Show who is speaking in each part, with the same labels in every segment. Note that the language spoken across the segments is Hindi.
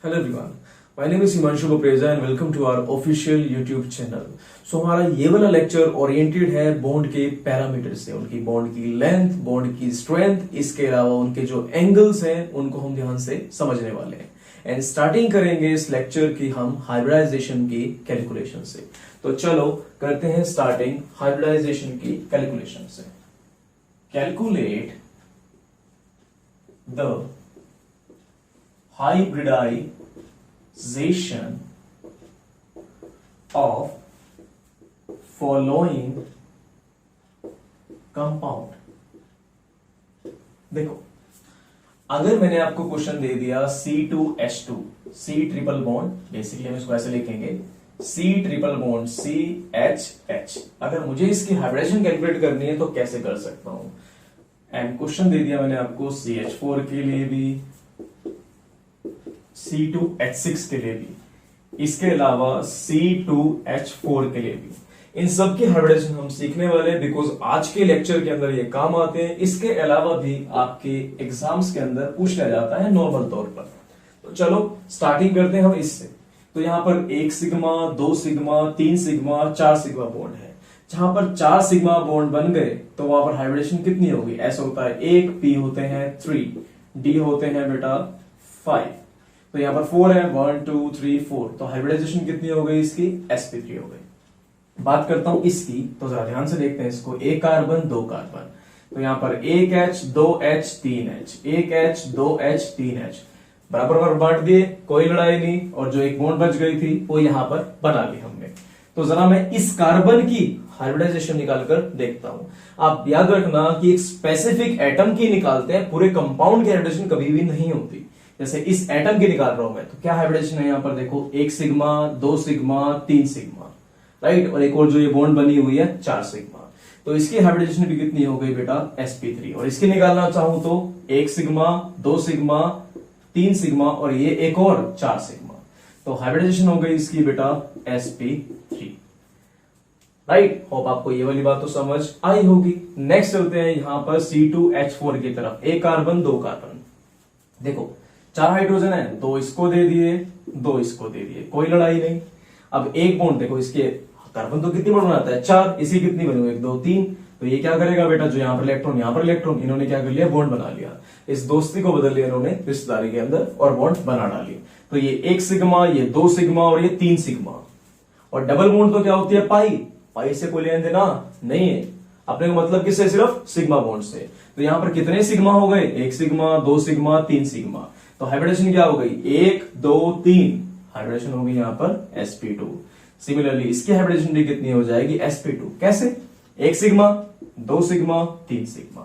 Speaker 1: Hello everyone, my name is Himanshu Bapreja and welcome to our official YouTube channel. So हमारा ये वाला लेक्चर ओरिएंटेड है बॉन्ड के पैरामीटर से, उनकी बॉन्ड की लेंथ, बॉन्ड की स्ट्रेंथ, इसके अलावा उनके जो एंगल्स हैं उनको हम ध्यान से समझने वाले हैं। एंड स्टार्टिंग करेंगे इस लेक्चर की हम हाइब्रिडाइजेशन की कैलकुलेशन से। तो चलो करते हैं स्टार्टिंग हाइब्रिडाइजेशन की कैलकुलेशन से। Calculate the hybridization of following compound। देखो, अगर मैंने आपको क्वेश्चन दे दिया C2H2, C triple bond, basically हम इसको ऐसे लिखेंगे C ट्रिपल बॉन्ड CHH। अगर मुझे इसकी हाइब्रिडाइजेशन कैलकुलेट करनी है तो कैसे कर सकता हूं? एंड क्वेश्चन दे दिया मैंने आपको CH4 के लिए भी, C2H6 के लिए भी, इसके अलावा C2H4 के लिए भी। इन सब की हाइब्रिडाइजेशन हम सीखने वाले हैं बिकॉज आज के लेक्चर के अंदर ये काम आते हैं। इसके अलावा भी आपके एग्जाम्स के अंदर पूछा जाता है नॉर्मल तौर पर। तो चलो स्टार्टिंग करते हैं हम इससे। तो यहां पर 1 sigma, 2 sigma, 3 sigma, 4 sigma bond है। जहां पर 4 सिग्मा बॉन्ड बन गए तो वहां पर हाइब्रिडेशन कितनी होगी? ऐसा होता है 1, P होते हैं 3, D होते हैं बेटा 5, तो यहां पर 4 है, 1 2 3 4। तो हाइब्रिडाइजेशन कितनी हो गई इसकी? sp3 हो गई। बात करता हूं इसकी, तो जरा ध्यान से देखते हैं इसको। 1 कार्बन 2 कार्बन, तो यहां पर 1H 2H 3H, 1H 2H 3H बराबर बराबर बांट दिए, कोई लड़ाई नहीं। और जो एक बॉन्ड बच गई थी वो यहां पर बना ली हमने। तो जरा मैं इस कार्बन की हाइब्रिडाइजेशन निकालकर देखता हूं। आप याद रखना कि एक स्पेसिफिक एटम की निकालते हैं, पूरे कंपाउंड की हाइब्रिडाइजेशन कभी भी नहीं होती। जैसे इस एटम की निकाल रहा हूं मैं, तो क्या हाइब्रिडेशन है यहां पर? देखो 1 सिग्मा, 2 सिग्मा, 3 सिग्मा, राइट। और एक और जो ये बॉन्ड बनी हुई है 4 सिग्मा। तो इसकी हाइब्रिडेशन भी कितनी हो गई बेटा? sp3। और इसकी निकालना चाहूं तो 1 सिग्मा, 2 सिग्मा, 3 सिग्मा और ये एक और 4 सिग्मा। तो हाइब्रिडेशन हो गई इसकी बेटा sp3, राइट। होप आपको ये वाली बात तो समझ आई होगी। नेक्स्ट चलते हैं यहां पर C2H4 की तरफ। 1 कार्बन 2 कार्बन, देखो 4 हाइड्रोजन है, 2 इसको दे दिए, 2 इसको दे दिए, कोई लड़ाई नहीं। अब एक बॉन्ड देखो, इसके कार्बन तो कितनी बॉन्ड बनाता है? 4, इसी कितनी बनी हुई? 1 2 3। तो ये क्या करेगा बेटा? जो यहां पर इलेक्ट्रॉन, यहां पर इलेक्ट्रॉन, इन्होंने क्या कर लिया? बॉन्ड बना लिया। इस दोस्ती को बदल लिया इन्होंने रिश्तेदारी के अंदर और बॉन्ड बना डाली। तो ये 1 सिग्मा, ये 2 सिग्मा और ये 3 सिग्मा। और डबल बॉन्ड तो क्या होती है? पाई। पाई से कोई लेन देना नहीं है अपने को, मतलब किससे? सिर्फ सिग्मा बॉन्ड से। तो यहां पर कितने सिग्मा हो गए? 1 सिग्मा, 2 सिग्मा, 3 सिग्मा। तो हाइब्रिडेशन क्या हो गई? 1 2 3, हाइब्रिडेशन हो गई यहां पर sp2। सिमिलरली इसकी हाइब्रिडेशन भी कितनी हो जाएगी? sp2। कैसे? 1 सिग्मा, 2 सिग्मा, 3 सिग्मा।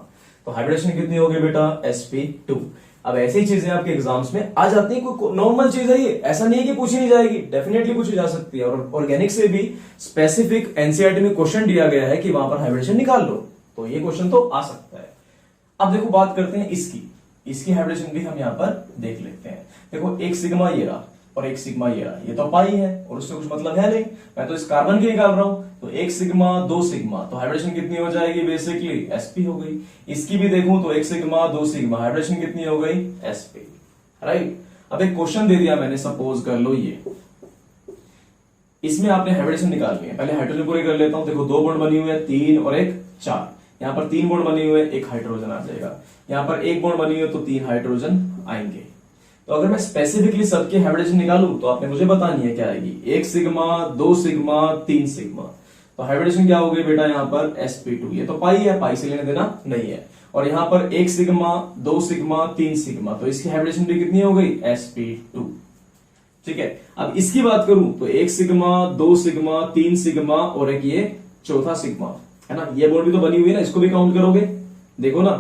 Speaker 1: तो हाइब्रिडेशन कितनी हो गई बेटा? sp2। अब ऐसी चीजें आपके एग्जाम्स में आ जाती है, कोई नॉर्मल चीज है ये, ऐसा नहीं है कि पूछी नहीं जाएगी, डेफिनेटली पूछी जा सकती है। और ऑर्गेनिक से भी स्पेसिफिक एनसीईआरटी में क्वेश्चन दिया गया है कि वहां पर हाइब्रिडेशन निकाल लो, तो ये क्वेश्चन तो आ सकता है। अब देखो बात करते हैं इसकी हाइब्रिडेशन भी हम यहां पर देख लेते हैं। देखो 1 सिग्मा ये रहा और 1 सिग्मा ये रहा, ये तो पाई है और उससे कुछ मतलब है नहीं, मैं तो इस कार्बन की निकाल रहा हूं। तो 1 सिग्मा, 2 सिग्मा, तो हाइब्रिडेशन कितनी हो जाएगी? बेसिकली sp हो गई। इसकी भी देखूं तो 1 सिग्मा, 2 सिग्मा, हाइब्रिडेशन कितनी हो गई? sp, right. अब एक क्वेश्चन दे दिया मैंने, सपोज कर लो ये, इसमें आपने हाइब्रिडेशन निकालनी है। पहले हाइड्रोजन पूरे कर लेता हूं। देखो 2 बॉन्ड बनी हुई है, 3 और 1 4। यहां पर 3 बॉन्ड बनी हुई है, 1 हाइड्रोजन आ जाएगा। यहां पर 1 बॉन्ड बनी हुई है तो 3 हाइड्रोजन आएंगे। तो अगर मैं स्पेसिफिकली सबके हाइब्रिडेशन निकालूं तो आपने मुझे बतानी है क्या आएगी? 1 सिग्मा, 2 सिग्मा, 3 सिग्मा। तो हाइब्रिडेशन क्या हो गई बेटा यहां पर? sp2। ये तो पाई है, पाई से लेने देना नहीं है। और यहां पर 1 सिग्मा, 2 सिग्मा, 3 सिग्मा, तो इसकी हाइब्रिडेशन भी कितनी हो गई? sp2। ठीक है। अब इसकी बात करूं तो 1 सिग्मा, 2 सिग्मा, 3 सिग्मा और एक ये चौथा सिग्मा है ना, ये बॉन्ड भी तो बनी हुई है ना, इसको भी काउंट करोगे। देखो ना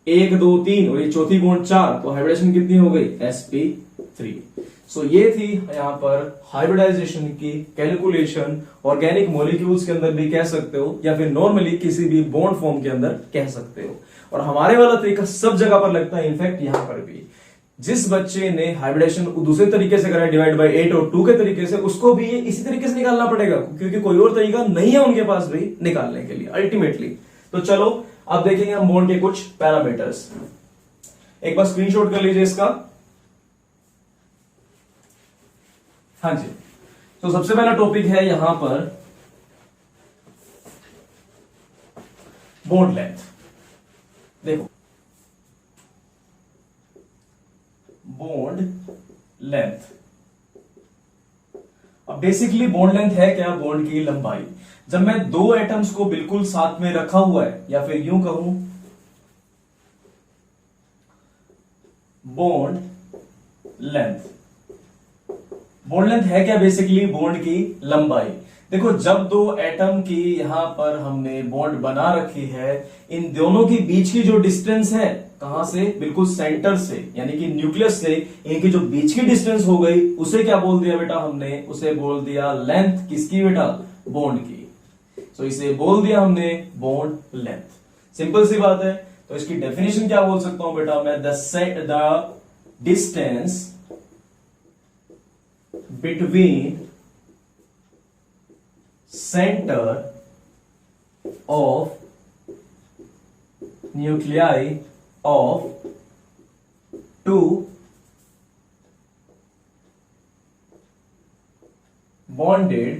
Speaker 1: 1 2 3 और ये चौथी बॉन्ड 4, तो हाइब्रिडेशन कितनी हो गई? sp3। सो ये थी यहां पर हाइब्रिडाइजेशन की कैलकुलेशन। ऑर्गेनिक मॉलिक्यूल्स के अंदर भी कह सकते हो या फिर नॉर्मली किसी भी बॉन्ड फॉर्म के अंदर कह सकते हो। और हमारे वाला तरीका सब जगह पर लगता है, इनफैक्ट यहां पर भी। जिस बच्चे ने हाइब्रिडेशन दूसरे तरीके से करा, डिवाइड बाय 8 और 2 के तरीके से, उसको भी ये इसी तरीके से निकालना पड़ेगा, क्योंकि कोई और तरीका नहीं है उनके पास भी निकालने के लिए अल्टीमेटली। तो चलो अब देखेंगे हम बॉन्ड के कुछ पैरामीटर्स। एक बार स्क्रीनशॉट कर लीजिए इसका। हाँ जी, तो सबसे पहला टॉपिक है यहां पर बॉन्ड लेंथ। देखो बॉन्ड लेंथ, अब बेसिकली बॉन्ड लेंथ है क्या? बॉन्ड की लंबाई। जब मैं दो एटम्स को बिल्कुल साथ में रखा हुआ है, या फिर यूं कहूं बॉन्ड लेंथ, बॉन्ड लेंथ है क्या? बेसिकली बॉन्ड की लंबाई। देखो जब दो एटम की यहां पर हमने बॉन्ड बना रखी है, इन दोनों के बीच की जो डिस्टेंस है, कहां से? बिल्कुल सेंटर से, यानी कि न्यूक्लियस से इनकी जो बीच की डिस्टेंस हो गई, उसे क्या बोल दिया बेटा हमने? उसे बोल दिया लेंथ। किसकी बेटा? बॉन्ड की। तो इसे बोल दिया हमने बॉन्ड लेंथ। सिंपल सी बात है। तो इसकी डेफिनेशन क्या बोल सकता हूं बेटा मैं? The distance between center of nuclei of two bonded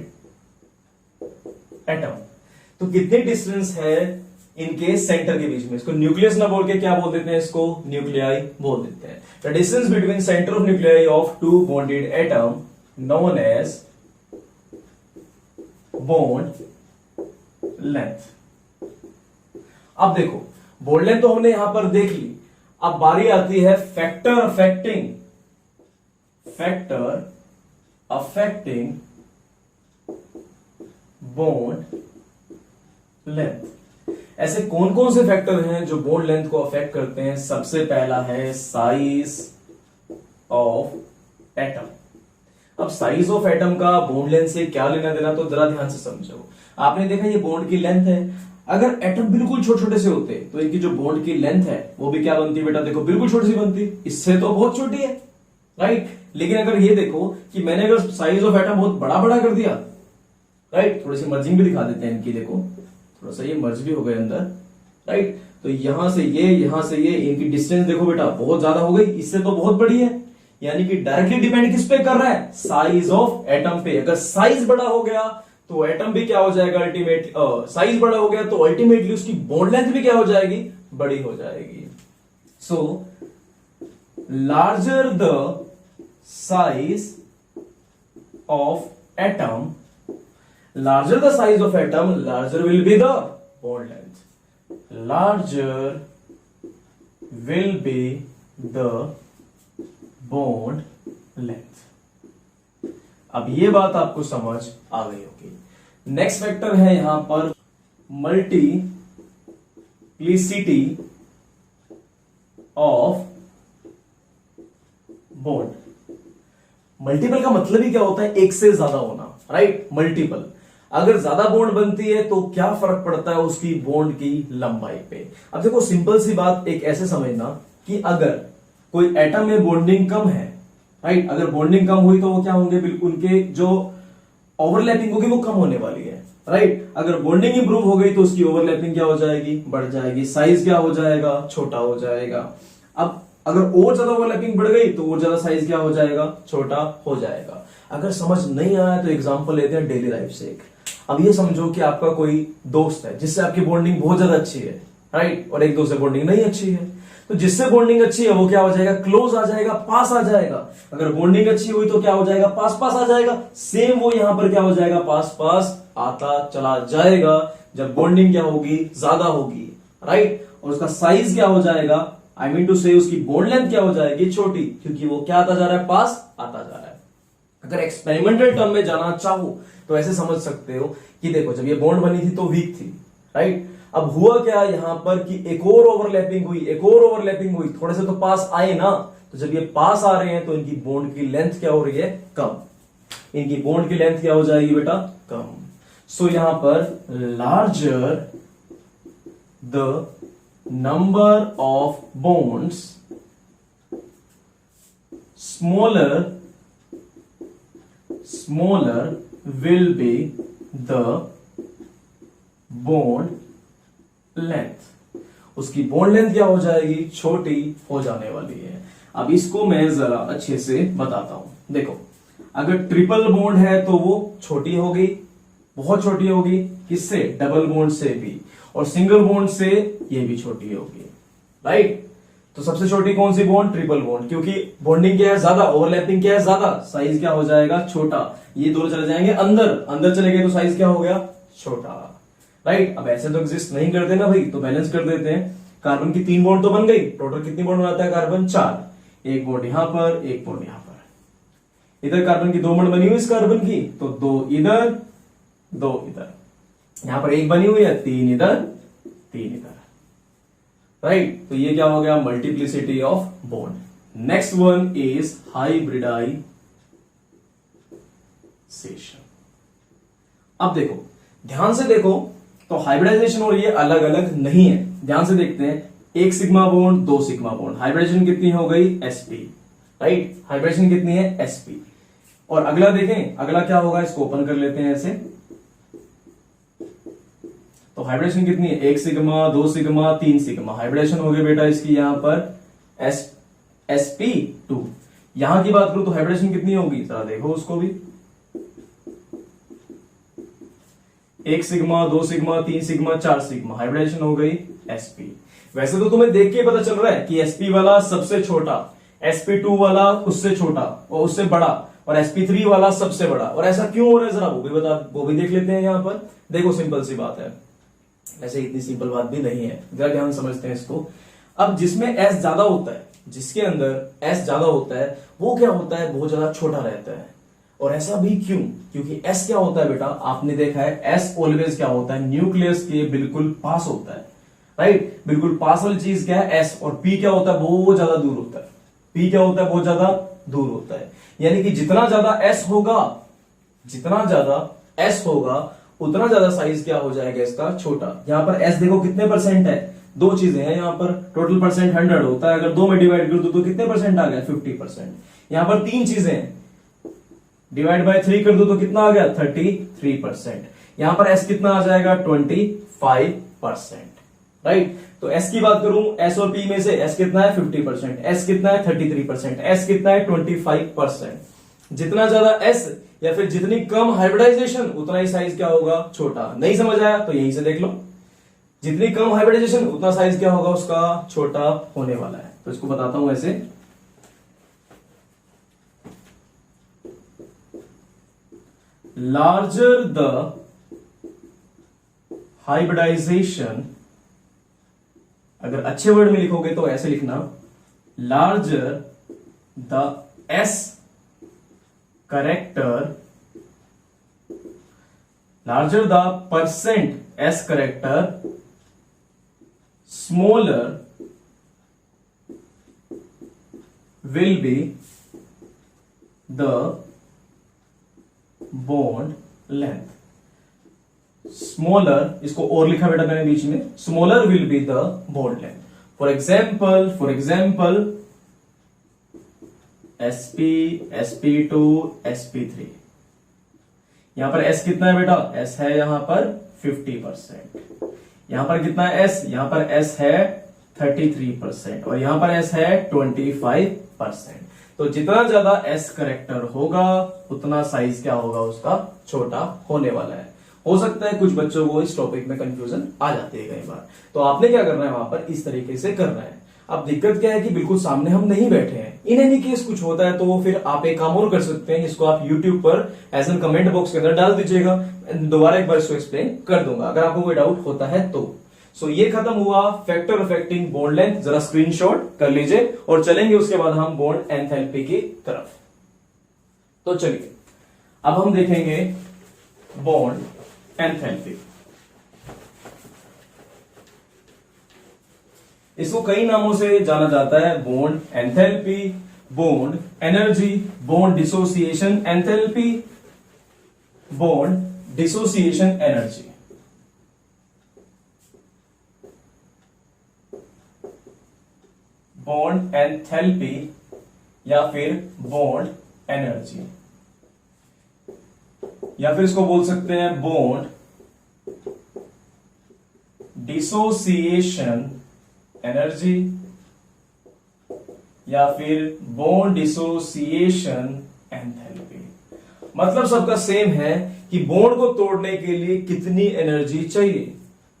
Speaker 1: atom। तो कितनी डिस्टेंस है इनके सेंटर के बीच में? इसको न्यूक्लियस ना बोल के क्या बोल देते हैं? इसको न्यूक्लियाई बोल देते हैं। The distance between centre of nuclei of two bonded atom known as bond length। अब देखो बॉन्ड लेंथ तो हमने यहां पर देख ली। अब बारी आती है फैक्टर अफेक्टिंग बॉन्ड लेंथ। ऐसे कौन कौन से फैक्टर हैं जो बॉन्ड लेंथ को अफेक्ट करते हैं? सबसे पहला है साइज ऑफ एटम। अब साइज ऑफ एटम का बॉन्ड लेंथ से क्या लेना देना, तो जरा ध्यान से समझो। आपने देखा ये बॉन्ड की लेंथ है। अगर एटम बिल्कुल छोटे छोटे से होते तो इनकी जो बॉन्ड की लेंथ है वो भी क्या बनती बेटा? देखो बिल्कुल छोटी सी बनती, इससे तो बहुत छोटी है, राइट। लेकिन अगर ये देखो कि मैंने अगर साइज ऑफ एटम बहुत बड़ा बड़ा कर दिया, राइट, थोड़ी सी मर्जिंग भी दिखा देते हैं इनकी। देखो थोड़ा सा ये मर्ज भी हो गए अंदर, राइट। तो यहां से ये इनकी डिस्टेंस देखो बेटा बहुत ज्यादा हो गई, इससे तो बहुत बड़ी है। यानी कि डायरेक्टली डिपेंड किस पे कर रहा है? साइज ऑफ एटम पे। अगर साइज बड़ा हो गया तो एटम भी क्या हो जाएगा? अल्टीमेट साइज बड़ा हो गया तो अल्टीमेटली उसकी बॉन्ड लेंथ भी क्या हो जाएगी? बड़ी हो जाएगी। So larger the size of atom, larger the size of atom, larger will be the bond length. Larger will be the bond length. अब ये बात आपको समझ आ गई होगी। नेक्स्ट फैक्टर है यहां पर मल्टीप्लिसिटी ऑफ बॉन्ड। मल्टीपल का मतलब ही क्या होता है? एक से ज्यादा होना, राइट। मल्टीपल, अगर ज्यादा बॉन्ड बनती है तो क्या फर्क पड़ता है उसकी बॉन्ड की लंबाई पे? अब देखो सिंपल सी बात एक ऐसे समझना कि अगर कोई एटम में बॉन्डिंग कम है, राइट, अगर बॉन्डिंग कम हुई तो वो क्या होंगे? बिल्कुल उनके जो ओवरलैपिंग होगी वो कम होने वाली है, राइट। अगर बॉन्डिंग इंप्रूव हो गई तो उसकी ओवरलैपिंग क्या हो जाएगी? बढ़ जाएगी। साइज क्या हो जाएगा? छोटा हो जाएगा। अब अगर और ज्यादा ओवरलैपिंग बढ़ गई तो और ज्यादा साइज क्या हो जाएगा? छोटा हो जाएगा। अगर समझ नहीं आया तो एग्जांपल लेते हैं डेली लाइफ से एक। अब ये समझो कि आपका कोई दोस्त है जिससे आपकी बॉन्डिंग बहुत ज्यादा अच्छी है, राइट, और एक दोस्त से बॉन्डिंग नहीं अच्छी है। तो जिससे बॉन्डिंग अच्छी है वो क्या हो जाएगा? क्लोज आ जाएगा, पास आ जाएगा। अगर बॉन्डिंग अच्छी हुई तो क्या हो जाएगा? पास पास आ जाएगा। सेम वो यहां पर क्या हो जाएगा? पास पास आता चला जाएगा जब बॉन्डिंग क्या होगी? ज्यादा होगी, राइट। और उसका साइज क्या हो जाएगा? आई मीन टू से उसकी बॉन्ड लेंथ क्या हो जाएगी? छोटी, क्योंकि वो क्या आता जा रहा है? पास आता जा रहा है। अगर एक्सपेरिमेंटल टर्म में जाना चाहो तो ऐसे समझ सकते हो कि देखो जब ये बॉन्ड बनी थी तो वीक थी, राइट। अब हुआ क्या यहां पर कि एक और ओवरलैपिंग हुई, थोड़े से तो पास आए ना। तो जब ये पास आ रहे हैं तो इनकी बॉन्ड की लेंथ क्या हो रही है? कम। इनकी बॉन्ड की लेंथ क्या हो जाएगी बेटा? कम। सो यहां पर larger the number of bonds, smaller will be the bond length। उसकी बॉन्ड लेंथ क्या हो जाएगी? छोटी हो जाने वाली है। अब इसको मैं जरा अच्छे से बताता हूं। देखो अगर ट्रिपल बॉन्ड है तो वो छोटी होगी, बहुत छोटी होगी, किससे? डबल बॉन्ड से भी, और सिंगल बॉन्ड से ये भी छोटी होगी, राइट। तो सबसे छोटी कौन सी बॉन्ड? ट्रिपल बॉन्ड, क्योंकि बॉन्डिंग क्या है ज्यादा, ओवरलैपिंग क्या है ज्यादा, साइज क्या हो जाएगा? छोटा। ये दोनों चले जाएंगे अंदर, अंदर चले गए तो साइज क्या हो गया? छोटा, राइट। अब ऐसे तो एग्जिस्ट नहीं करते ना भाई, तो बैलेंस कर देते हैं। कार्बन की 3 बॉन्ड तो बन गई, टोटल कितनी बॉन्ड बनाता है कार्बन? 4। एक बॉन्ड यहां पर, एक बॉन्ड यहां पर। इधर कार्बन की 2 बॉन्ड बनी हुई इस कार्बन की, तो 2 इधर 2 इधर। यहां पर एक बनी हुई है, 3 इधर 3 इधर, राइट। तो ये क्या हो गया? Multiplicity of bond. Next one is hybridization. अब देखो, ध्यान से देखो, तो हाइब्रिडाइजेशन और ये अलग अलग नहीं है। ध्यान से देखते हैं, 1 sigma bond 2 sigma bond, hybridization कितनी हो गई? sp, right. हाइब्रिडेशन कितनी है? sp। और अगला देखें, अगला क्या होगा? इसको ओपन कर लेते हैं ऐसे। तो हाइब्रिडेशन कितनी है? 1 सिग्मा 2 सिग्मा 3 सिग्मा। हाइब्रिडेशन हो गई बेटा इसकी यहां पर sp2। यहां की बात करूं तो हाइब्रिडेशन कितनी होगी? जरा देखो उसको भी। 1 sigma 2 sigma 3 sigma 4 sigma, hybridization हो गई sp। वैसे तो तुम्हें देख के पता चल रहा है कि sp वाला सबसे छोटा, sp2 वाला उससे छोटा और उससे बड़ा, और sp3 वाला सबसे बड़ा। और ऐसा क्यों हो रहा है जरा वो भी देख लेते हैं यहां पर। देखो सिंपल सी बात है, वैसे इतनी सिंपल बात भी नहीं है, जरा ध्यान समझते हैं इसको। अब जिसमें s ज्यादा होता है, जिसके अंदर s ज्यादा होता है, वो क्या होता है? बहुत ज्यादा छोटा रहता है। और ऐसा भी क्यों? क्योंकि s क्या होता है बेटा, आपने देखा है s ऑलवेज क्या होता है? न्यूक्लियस के बिल्कुल पास होता है, राइट। बिल्कुल पास वाली चीज क्या है? s। और p क्या होता है? बहुत ज्यादा दूर होता है। p क्या होता है? बहुत ज्यादा दूर होता है। यानी कि जितना ज्यादा s होगा, जितना ज्यादा s होगा, उतना ज्यादा साइज क्या हो जाएगा इसका? छोटा। यहां पर s देखो कितने परसेंट है? 2 चीजें हैं यहां पर, टोटल परसेंट 100 होता है। अगर 2 में डिवाइड कर दो तो कितने परसेंट आ गया? 50%। यहां पर 3 चीजें हैं, डिवाइड बाय 3 कर दो तो कितना आ गया? 33%। यहां पर s कितना आ जाएगा? 25%, राइट। तो s की बात करूं, s और p में से s कितना है? 50%, s कितना है? 33%, s कितना है? 25%। जितना ज्यादा s या फिर जितनी कम हाइब्रिडाइजेशन, उतना ही साइज क्या होगा? छोटा। नहीं समझ आया तो यहीं से देख लो, जितनी कम हाइब्रिडाइजेशन उतना साइज क्या होगा उसका? छोटा होने वाला है। तो इसको बताता हूं ऐसे। लार्जर द हाइब्रिडाइजेशन, अगर अच्छे वर्ड में लिखोगे तो ऐसे लिखना, larger the s character, larger the percent s character, smaller will be the bond length। Smaller, इसको और लिखा बेटा मैंने बीच में, smaller will be the bond length. For example sp, sp2, sp3। यहां पर s कितना है बेटा? s है यहां पर 50%। यहां पर कितना है s? यहां पर s है 33% और यहां पर s है 25%। तो जितना ज्यादा s करेक्टर होगा, उतना साइज क्या होगा उसका? छोटा होने वाला है। हो सकता है कुछ बच्चों को इस टॉपिक में कंफ्यूजन आ जाती है कई बार, तो आपने क्या करना है वहां पर? इस तरीके से करना है। अब दिक्कत क्या है कि बिल्कुल सामने हम नहीं बैठे हैं। इन एनी केस कुछ होता है तो फिर आप एक काम और कर सकते हैं, इसको आप यूट्यूब पर एज एन कमेंट बॉक्स के अंदर डाल दीजिएगा, दोबारा एक बार इसको एक्सप्लेन कर दूंगा अगर आपको कोई डाउट होता है तो। सो ये खत्म हुआ फैक्टर अफेक्टिंग बॉन्ड लेंथ। जरा स्क्रीनशॉट कर लीजिए और चलेंगे उसके बाद हम बॉन्ड एंथैल्पी की तरफ। तो चलिए अब हम देखेंगे बॉन्ड एंथैल्पी। इसको कई नामों से जाना जाता है, bond enthalpy, bond energy, bond dissociation enthalpy, bond dissociation energy. Bond enthalpy या फिर बॉन्ड एनर्जी, या फिर इसको बोल सकते हैं बॉन्ड डिसोसिएशन एनर्जी, या फिर बॉन्ड डिसोसिएशन एंथैल्पी। मतलब सबका सेम है कि बॉन्ड को तोड़ने के लिए कितनी एनर्जी चाहिए,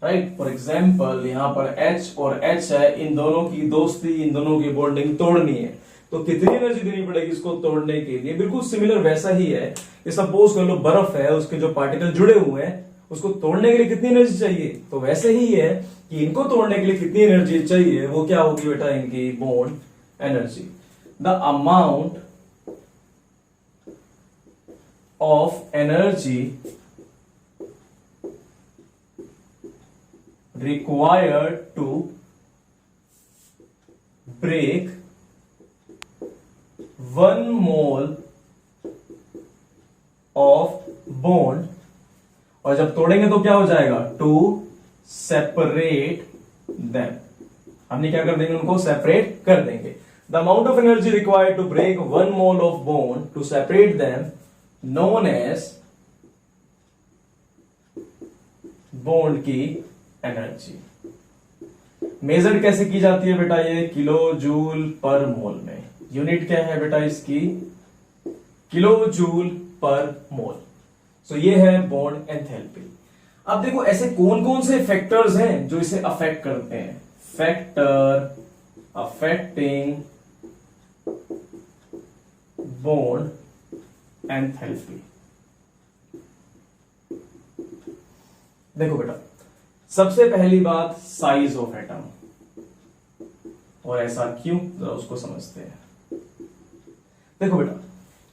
Speaker 1: राइट। फॉर एग्जाम्पल यहां पर H और H है, इन दोनों की दोस्ती, इन दोनों की बॉन्डिंग तोड़नी है, तो कितनी एनर्जी देनी पड़ेगी इसको तोड़ने के लिए। बिल्कुल सिमिलर वैसा ही है कि सपोज कर लो बर्फ है, उसके जो पार्टिकल जुड़े हुए हैं उसको तोड़ने के लिए कितनी एनर्जी चाहिए, तो वैसे ही है कि इनको तोड़ने के लिए कितनी एनर्जी चाहिए, वो क्या होगी बेटा, इनकी bond energy. The amount of energy required to break 1 mole of bond, और जब तोड़ेंगे तो क्या हो जाएगा, टू सेपरेट देम, हमने क्या कर देंगे, उनको सेपरेट कर देंगे। The amount of energy required to break 1 mole of bond to separate them known as bond की एनर्जी। मेजर कैसे की जाती है बेटा, ये किलो जूल पर मोल में, यूनिट क्या है बेटा इसकी, किलो जूल पर मोल। सो ये है बॉन्ड एंथैल्पी। अब देखो ऐसे कौन कौन से फैक्टर्स हैं जो इसे अफेक्ट करते हैं, फैक्टर अफेक्टिंग बॉन्ड एंथैल्पी। देखो बेटा, सबसे पहली बात साइज ऑफ एटम, और ऐसा क्यों, जरा उसको समझते हैं। देखो बेटा,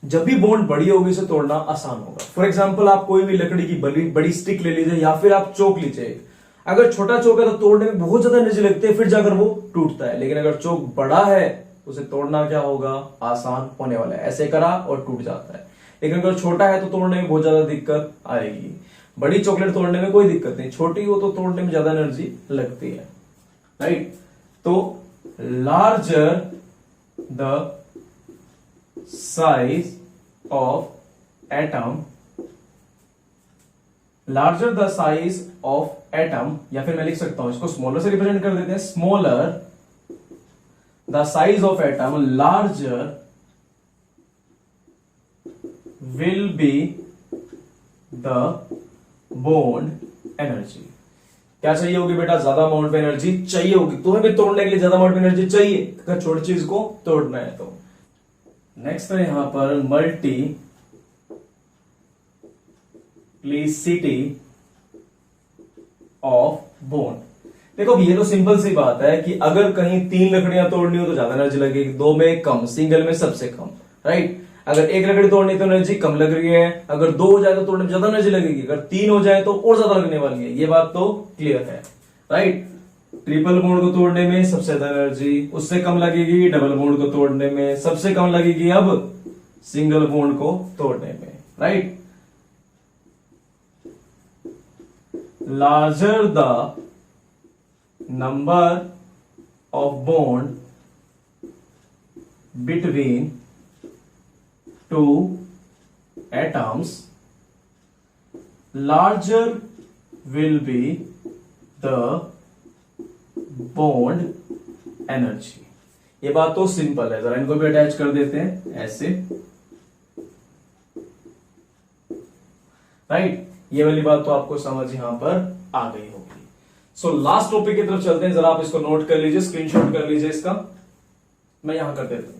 Speaker 1: जब भी बॉन्ड बड़ी होगी उसे तोड़ना आसान होगा। फॉर एग्जांपल आप कोई भी लकड़ी की बड़ी स्टिक ले लीजिए या फिर आप चौक लीजिए, अगर छोटा चौक है तो तोड़ने में बहुत ज्यादा एनर्जी लगती है, फिर जाकर वो टूटता है। लेकिन अगर चौक बड़ा है उसे तोड़ना क्या होगा, आसान होने वाला है, ऐसे करा और टूट जाता है। लेकिन अगर छोटा है तो तोड़ने में बहुत ज्यादा दिक्कत आएगी। बड़ी चॉकलेट तोड़ने में कोई दिक्कत नहीं, छोटी हो तो तोड़ने में ज्यादा एनर्जी लगती है, राइट। तो larger the size of atom, larger the size of atom, या फिर मैं लिख सकता हूं इसको स्मॉलर से रिप्रेजेंट कर देते हैं, smaller the size of atom larger will be the bond energy. क्या चाहिए होगी बेटा, ज्यादा अमाउंट में एनर्जी चाहिए होगी, तुम्हें भी तोड़ने के लिए ज्यादा अमाउंट में एनर्जी चाहिए अगर छोटी चीज को तोड़ना है तो। नेक्स्ट है यहां पर मल्टीप्लिसिटी ऑफ बॉन्ड। देखो ये तो सिंपल सी बात है कि अगर कहीं 3 लकड़ियां तोड़नी हो तो ज्यादा एनर्जी लगेगी, 2 में कम, सिंगल में सबसे कम, राइट। अगर 1 लकड़ी तोड़नी तो एनर्जी कम लग रही है, अगर 2 हो जाए तो तोड़ने में ज्यादा एनर्जी लगेगी, अगर 3 हो जाए तो और ज्यादा लगने वाली है। ये बात तो क्लियर है, राइट। ट्रिपल बॉन्ड को तोड़ने में सबसे ज्यादा एनर्जी, उससे कम लगेगी डबल बॉन्ड को तोड़ने में, सबसे कम लगेगी अब सिंगल बॉन्ड को तोड़ने में, right. Larger the number of bond between 2 atoms, larger will be the bond energy। ये बात तो सिंपल है, जरा इनको भी अटैच कर देते हैं ऐसे, राइट। ये वाली बात तो आपको समझ यहां पर आ गई होगी। सो लास्ट टॉपिक की तरफ चलते हैं, जरा आप इसको नोट कर लीजिए, स्क्रीनशॉट कर लीजिए इसका, मैं यहां कर देता हूं।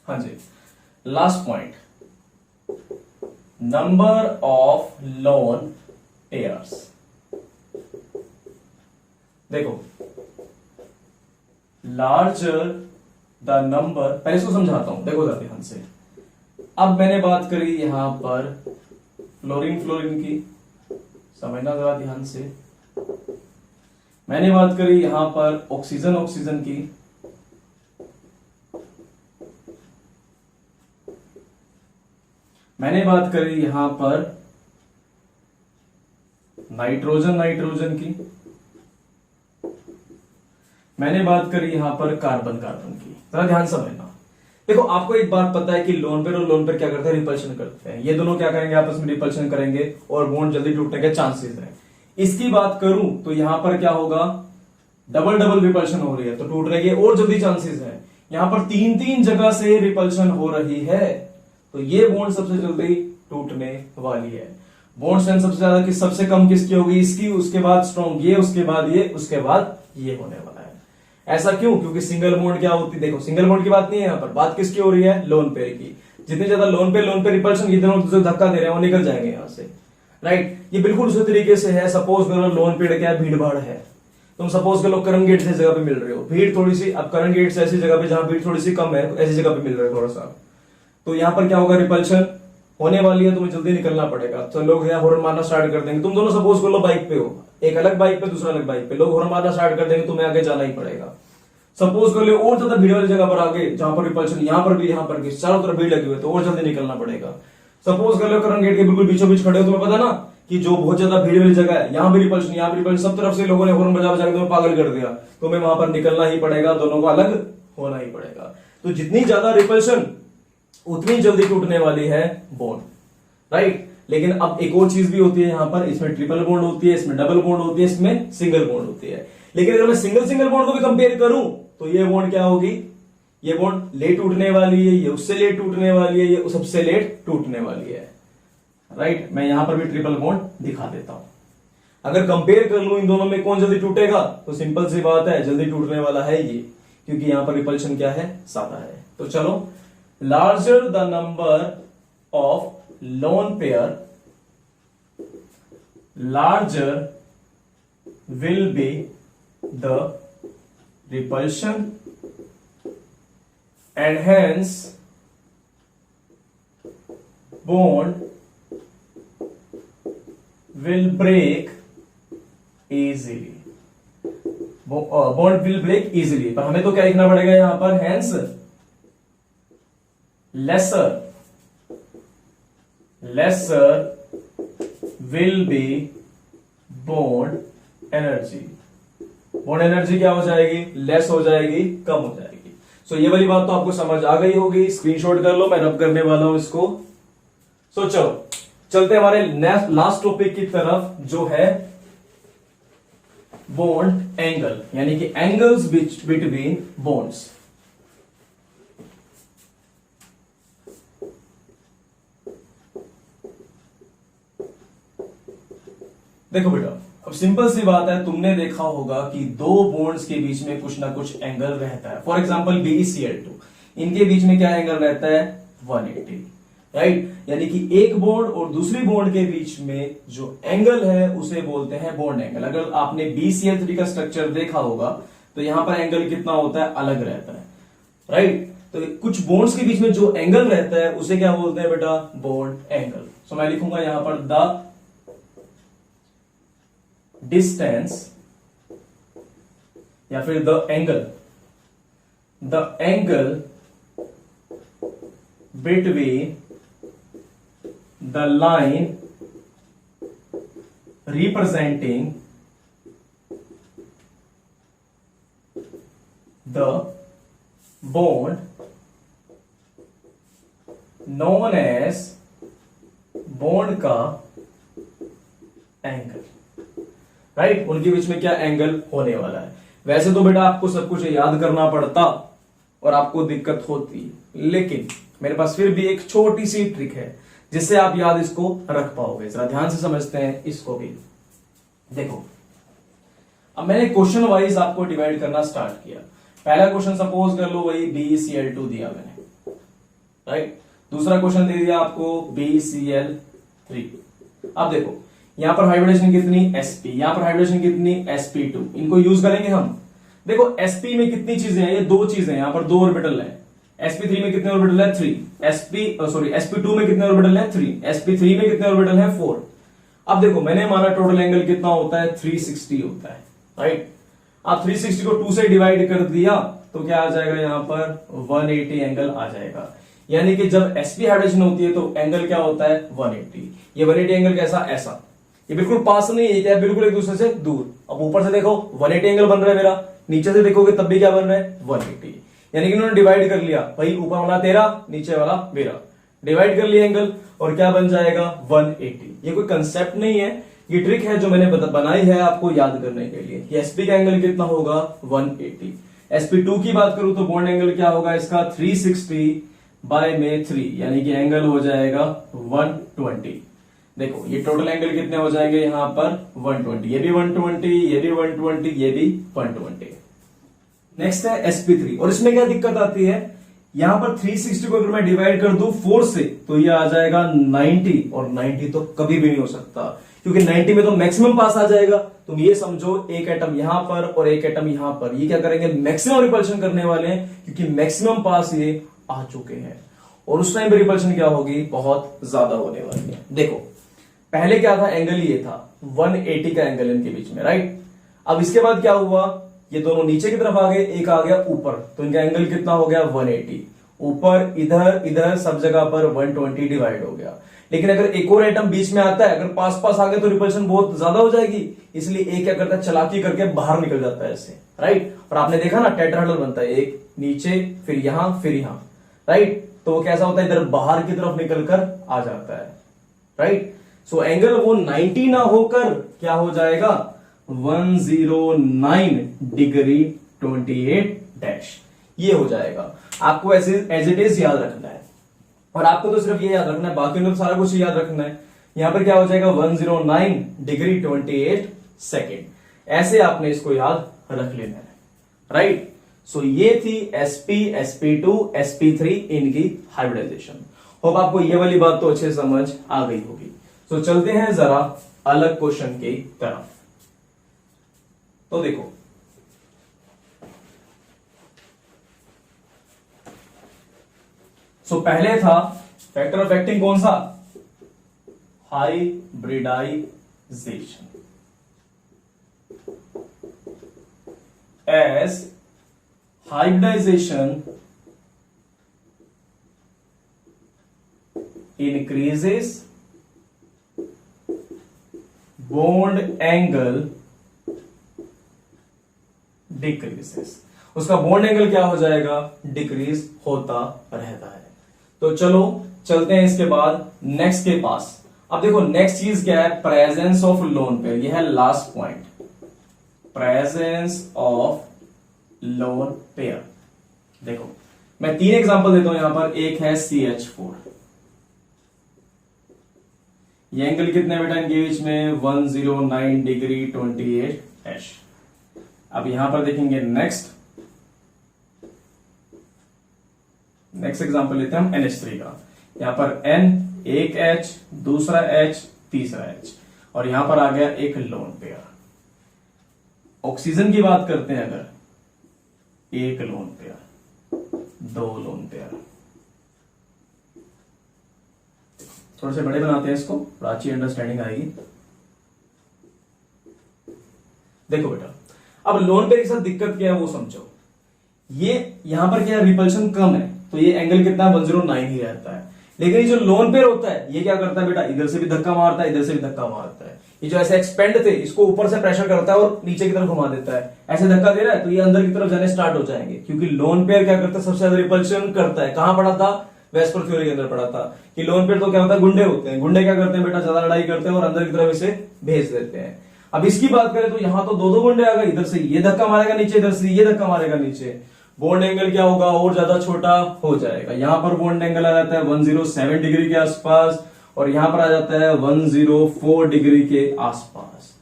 Speaker 1: हाँ जी, last point, number of lone pairs. देखो लार्जर द नंबर, पहले इसको समझाता हूं, देखो जरा ध्यान से। अब मैंने बात करी यहां पर फ्लोरीन की, समझना जरा ध्यान से। मैंने बात करी यहां पर ऑक्सीजन की, मैंने बात करी यहां पर नाइट्रोजन की, मैंने बात करी यहां पर कार्बन की। जरा ध्यान समझना, देखो आपको एक बात पता है कि लोन पेयर और लोन पेयर क्या करते हैं, रिपल्शन करते हैं। ये दोनों क्या करेंगे, आपस में रिपल्शन करेंगे और बॉन्ड जल्दी टूटने के चांसेस हैं। इसकी बात करूं तो यहां पर क्या होगा, डबल डबल रिपल्शन हो रही है तो टूटने के और जल्दी चांसेस है। यहां पर तीन तीन जगह से रिपल्शन हो रही है तो ये बॉन्ड सबसे जल्दी टूटने वाली है। बॉन्ड स्ट्रेंथ सबसे ज्यादा किस, सबसे कम किसकी होगी, इसकी, उसके बाद स्ट्रॉन्ग ये, उसके बाद ये, उसके बाद ये होने वाला है। ऐसा क्यों, क्योंकि सिंगल बॉन्ड क्या होती है, देखो सिंगल बॉन्ड की बात नहीं है यहाँ पर, बात किसकी हो रही है, लोन पेयर की। जितने ज्यादा लोन पे रिपल्शन, ये दोनों जो धक्का दे रहे हैं वो निकल जाएंगे यहां से, राइट। ये बिल्कुल उसी तरीके से है, सपोज करो लोन पेड़ क्या है, भीड़ भाड़ है, तुम सपोज करो करण गेट से जगह पे मिल रहे हो, भीड़ थोड़ी सी, अब करण गेट से ऐसी जगह पे जहां भीड़ थोड़ी सी कम है ऐसी जगह पे मिल रहे हो थोड़ा सा, तो यहां पर क्या होगा, रिपल्शन होने वाली है, तुम्हें जल्दी निकलना पड़ेगा। तो लोग यहाँ हॉर्न मारना स्टार्ट कर देंगे। तुम दोनों सपोज कर लो बाइक पे हो, एक अलग बाइक पे दूसरा अलग बाइक पे, लोग हॉर्न मारना स्टार्ट कर देंगे, तुम्हें आगे जाना ही पड़ेगा। सपोज कर लो और ज्यादा भीड़ वाली जगह पर आगे, जहां पर रिपल्शन यहां पर भी, यहां पर भी, चारों तरफ भीड़ लगी हुई है तो और जल्दी निकलना पड़ेगा। सपोज कर लो करण गेट के बिल्कुल बीचों बीच खड़े हो, तुम्हें पता ना कि जो बहुत ज्यादा भीड़ वाली जगह है, यहाँ भी रिपल्शन, यहाँ भी रिपल्शन, सब तरफ से लोगों ने हॉर्न बजा बजा के तुम्हें पागल कर दिया, तुम्हें वहां पर निकलना ही पड़ेगा, दोनों को अलग होना ही पड़ेगा। तो जितनी ज्यादा रिपल्शन उतनी जल्दी टूटने वाली है बॉन्ड, राइट। लेकिन अब एक और चीज भी होती है यहाँ पर, इसमें ट्रिपल बॉन्ड होती है, इसमें डबल बॉन्ड होती है, इसमें सिंगल बॉन्ड होती है। लेकिन अगर मैं सिंगल सिंगल बॉन्ड को भी कंपेयर करूं तो ये बॉन्ड क्या होगी, ये बॉन्ड लेट टूटने वाली है, ये उससे लेट टूटने वाली है, ये सबसे लेट टूटने वाली है, राइट। मैं यहां पर भी ट्रिपल बॉन्ड दिखा देता हूं। अगर कंपेयर कर लूं इन दोनों में कौन जल्दी टूटेगा, तो सिंपल सी बात है, जल्दी टूटने वाला है ये, क्योंकि यहां पर रिपल्शन क्या है, ज्यादा है। तो चलो, larger the number of lone pair, larger will be the repulsion and hence bond will break easily. Bond will break easily, पर हमें तो क्या लिखना पड़ेगा यहां पर, hence lesser will be bond energy. Bond energy क्या हो जाएगी, लेस हो जाएगी, कम हो जाएगी। सो ये वाली बात तो आपको समझ आ गई होगी, स्क्रीनशॉट कर लो, मैं रब करने वाला हूं इसको। सो चलो चलते हमारे लास्ट टॉपिक की तरफ, जो है बॉन्ड एंगल, यानी कि एंगल्स बिटवीन बॉन्ड्स। देखो बेटा, अब सिंपल सी बात है, तुमने देखा होगा कि दो बॉन्ड्स के बीच में कुछ ना कुछ एंगल रहता है। फॉर एग्जांपल BeCl2, इनके बीच में क्या एंगल रहता है, 180, राइट। यानी कि एक बॉन्ड और दूसरी बॉन्ड के बीच में जो एंगल है उसे बोलते हैं बॉन्ड एंगल। अगर आपने BeCl3 का स्ट्रक्चर देखा होगा तो यहां पर एंगल कितना होता है, अलग रहता है, राइट। तो कुछ बॉन्ड्स के बीच में जो एंगल रहता है उसे क्या बोलते हैं बेटा, बॉन्ड एंगल। सो मैं लिखूंगा यहां पर द डिस्टेंस या फिर the angle between the line representing the bond known as bond का एंगल, राइट। उनके बीच में क्या एंगल होने वाला है। वैसे तो बेटा आपको सब कुछ याद करना पड़ता और आपको दिक्कत होती, लेकिन मेरे पास फिर भी एक छोटी सी ट्रिक है जिससे आप याद इसको रख पाओगे। जरा ध्यान से समझते हैं इसको भी। देखो, अब मैंने क्वेश्चन वाइज आपको डिवाइड करना स्टार्ट किया। पहला क्वेश्चन सपोज कर लो वही BeCl2 दिया मैंने, राइट। दूसरा क्वेश्चन दे दिया आपको BeCl3। अब देखो, यहां पर हाइब्रिडेशन कितनी, sp, यहां पर हाइब्रिडेशन कितनी, sp2। इनको यूज करेंगे हम। देखो sp में कितनी चीजें हैं, ये दो चीजें, यहां पर दो ऑर्बिटल है। sp3 में कितने ऑर्बिटल है, 3। sp2 में कितने ऑर्बिटल है, 3। sp3 में कितने ऑर्बिटल है, 4। अब देखो, मैंने माना टोटल एंगल कितना होता है, 360 होता है, राइट। अब 360 को 2 से डिवाइड कर दिया तो क्या आ जाएगा, यहां पर 180 एंगल आ जाएगा। यानी कि जब sp हाइब्रिडेशन होती है तो एंगल क्या होता है, 180। ये 180 एंगल कैसा, ऐसा, ये बिल्कुल पास नहीं है, क्या है, बिल्कुल एक दूसरे से दूर। अब ऊपर से देखो 180 एंगल बन रहा है मेरा, नीचे से देखोगे तब भी क्या बन रहा है, 180। यानी कि उन्होंने डिवाइड कर लिया, भाई ऊपर वाला तेरा नीचे वाला मेरा, डिवाइड कर लिया एंगल, और क्या बन जाएगा 180। ये कोई कंसेप्ट नहीं है, ये ट्रिक है जो मैंने बनाई है आपको याद करने के लिए कि एसपी का एंगल कितना होगा 180। sp2 की बात करूं तो बॉन्ड एंगल क्या होगा इसका 360/3, यानी कि एंगल हो जाएगा 120। देखो ये टोटल एंगल कितने हो जाएंगे यहां पर 120, ये भी 120, ये भी 120, ये भी 120। नेक्स्ट है sp3, और इसमें क्या दिक्कत आती है, यहां पर 360 को अगर मैं डिवाइड कर दूं 4 से तो ये आ जाएगा 90, और 90 तो कभी भी नहीं हो सकता क्योंकि 90 में तो मैक्सिमम पास आ जाएगा। तुम ये समझो एक एटम यहां पर और एक एटम यहां पर, ये क्या करेंगे मैक्सिमम रिपल्शन करने वाले हैं क्योंकि मैक्सिमम पास ये आ चुके हैं, और उस टाइम पे रिपल्शन क्या होगी बहुत ज्यादा होने वाली है। देखो पहले क्या था, एंगल ये था 180 का एंगल इनके बीच में, राइट। अब इसके बाद क्या हुआ, ये दोनों नीचे की तरफ आ गए, एक आ गया ऊपर, तो इनका एंगल कितना हो गया 180। ऊपर इधर इधर सब जगह पर 120 डिवाइड हो गया। लेकिन अगर एक और एटम बीच में आता है, अगर पास पास आ गए तो रिपल्शन बहुत ज्यादा हो जाएगी, इसलिए एक क्या करता है चालाकी करके बाहर निकल जाता है ऐसे, राइट। और आपने देखा ना टेट्राहेड्रल बनता है, एक नीचे फिर यहां फिर यहां, राइट। तो वो कैसा होता है इधर बाहर की तरफ निकलकर आ जाता है, राइट। सो एंगल वो 90 ना होकर क्या हो जाएगा 109 डिग्री 28 डैश, ये हो जाएगा। आपको ऐसे एज इट इज याद रखना है, और आपको तो सिर्फ ये याद रखना है, बाकी में तो सारा कुछ याद रखना है। यहां पर क्या हो जाएगा 109 डिग्री 28 सेकेंड, ऐसे आपने इसको याद रख लेना है, राइट। सो ये थी sp, sp2, sp3 इनकी हाइब्रिडाइजेशन। होप आपको ये वाली बात तो अच्छे समझ आ गई होगी। सो चलते हैं जरा अलग क्वेश्चन की तरफ। तो देखो सो पहले था फैक्टर ऑफ एक्टिंग कौन सा, hybridization, as hybridization increases bond angle decreases, उसका बॉन्ड एंगल क्या हो जाएगा डिक्रीज होता रहता है। तो चलो चलते हैं इसके बाद नेक्स्ट के पास। अब देखो नेक्स्ट चीज क्या है, प्रेजेंस ऑफ लोन पेयर, यह है last point, presence of lone pair. देखो मैं 3 एग्जांपल देता हूं यहां पर, एक है CH4, ये एंगल कितने बेटा इनके बीच में 109 डिग्री 28 डैश। अब यहां पर देखेंगे नेक्स्ट एग्जांपल लेते हैं हम NH3 का, यहां पर N, एक H, दूसरा H, तीसरा H, और यहां पर आ गया एक लोन पेयर। ऑक्सीजन की बात करते हैं अगर, एक लोन पेयर, 2 लोन पेयर, थोड़े से बड़े बनाते हैं इसको, थोड़ा अच्छी अंडरस्टैंडिंग आएगी। देखो बेटा अब लोन पेयर के साथ दिक्कत क्या है वो समझो, ये यहां पर क्या रिपल्शन कम है तो ये एंगल कितना 109 ही रहता है, लेकिन ये जो लोन पेयर होता है ये क्या करता है बेटा, इधर से भी धक्का मारता है, इधर से भी धक्का मारता है। ये जो ऐसे एक्सपेंड थे इसको ऊपर से प्रेशर करता है और नीचे की तरफ घुमा देता है, ऐसे धक्का दे रहा है तो ये अंदर की तरफ जाने स्टार्ट हो जाएंगे, क्योंकि लोन पेयर क्या करता है सबसे ज्यादा रिपल्शन करता है। कहां पढ़ा था, वेस्पर थ्योरी के अंदर पढ़ा था कि लोन पेयर तो क्या होता है गुंडे होते हैं, गुंडे क्या करते हैं बेटा ज्यादा लड़ाई करते हैं और अंदर की तरफ इसे भेज देते हैं। अब इसकी बात करें तो यहां तो 2 गुंडे आ गए, इधर से ये धक्का मारेगा नीचे, इधर से ये धक्का मारेगा नीचे, बॉन्ड एंगल क्या होगा और ज्यादा छोटा हो जाएगा। यहां पर बॉन्ड एंगल आ जाता है 107 डिग्री के आसपास और यहां पर आ जाता है 104 डिग्री के आसपास,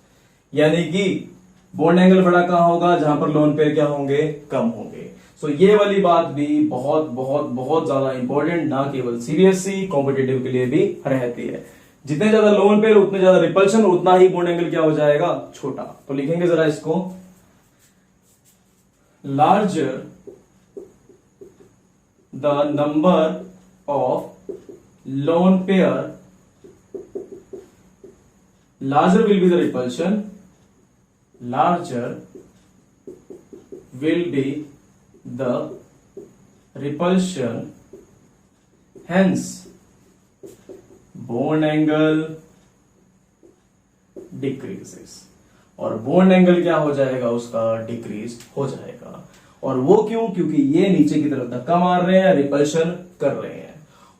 Speaker 1: यानी कि बॉन्ड एंगल बड़ा कहां होगा जहां पर लोन पेयर क्या होंगे कम होंगे। सो ये वाली बात भी बहुत बहुत बहुत ज्यादा इंपॉर्टेंट, ना केवल सीबीएसई कॉम्पिटेटिव के लिए भी रहती है। जितने ज्यादा लोन पेयर उतने ज्यादा रिपल्शन, उतना ही बॉन्ड एंगल क्या हो जाएगा छोटा। तो लिखेंगे जरा इसको, larger the number of lone pair, larger will be the repulsion, larger will be the repulsion, hence bond angle decreases, और बॉन्ड एंगल क्या हो जाएगा उसका डिक्रीज हो जाएगा। और वो क्यों? क्योंकि ये नीचे की तरफ धक्का मार रहे हैं, रिपल्शन कर रहे हैं।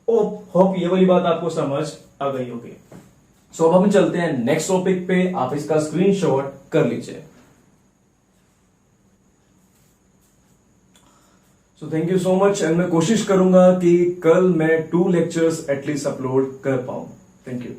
Speaker 1: होप ये वाली बात आपको समझ आ गई होगी। सो अब हम चलते हैं नेक्स्ट टॉपिक पे, आप इसका स्क्रीनशॉट कर लीजिए। So thank you so much, and मैं कोशिश करूंगा कि कल मैं 2 लेक्चर्स एटलीस्ट अपलोड कर पाऊं। Thank you.